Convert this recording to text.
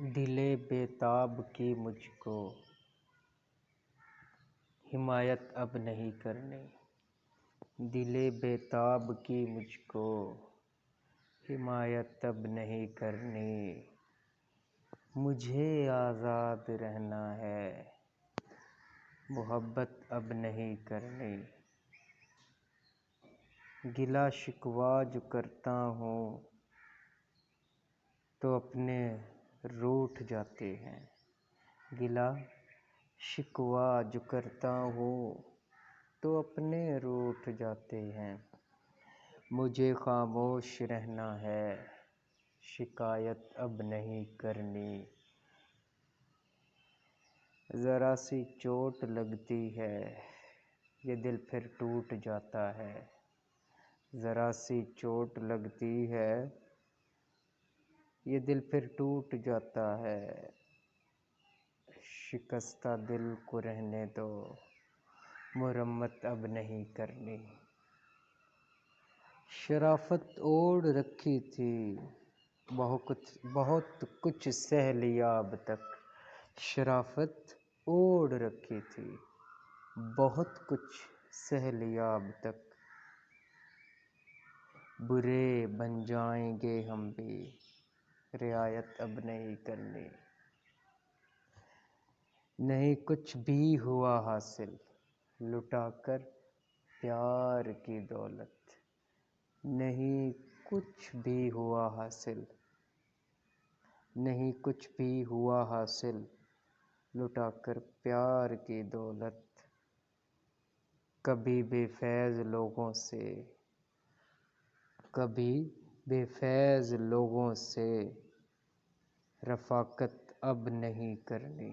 دل بیتاب کی مجھ کو حمایت اب نہیں کرنی، دل بیتاب کی مجھ کو حمایت اب نہیں کرنی، مجھے آزاد رہنا ہے، محبت اب نہیں کرنی۔ گلہ شکوہ جو کرتا ہوں تو اپنے روٹھ جاتے ہیں، گلہ شکوہ جو کرتا ہوں تو اپنے روٹھ جاتے ہیں، مجھے خاموش رہنا ہے، شکایت اب نہیں کرنی۔ ذرا سی چوٹ لگتی ہے یہ دل پھر ٹوٹ جاتا ہے، ذرا سی چوٹ لگتی ہے یہ دل پھر ٹوٹ جاتا ہے، شکستہ دل کو رہنے دو، مرمت اب نہیں کرنی۔ شرافت اوڑھ رکھی تھی بہت کچھ سہ لیا اب تک، شرافت اوڑھ رکھی تھی بہت کچھ سہ لیا اب تک، برے بن جائیں گے ہم بھی، رعایت اب نہیں کرنی۔ نہیں کچھ بھی ہوا حاصل لٹا کر پیار کی دولت، نہیں کچھ بھی ہوا حاصل، نہیں کچھ بھی ہوا حاصل لٹا کر پیار کی دولت، کبھی بے فیض لوگوں سے کبھی بے فیض لوگوں سے رفاقت اب نہیں کرنی۔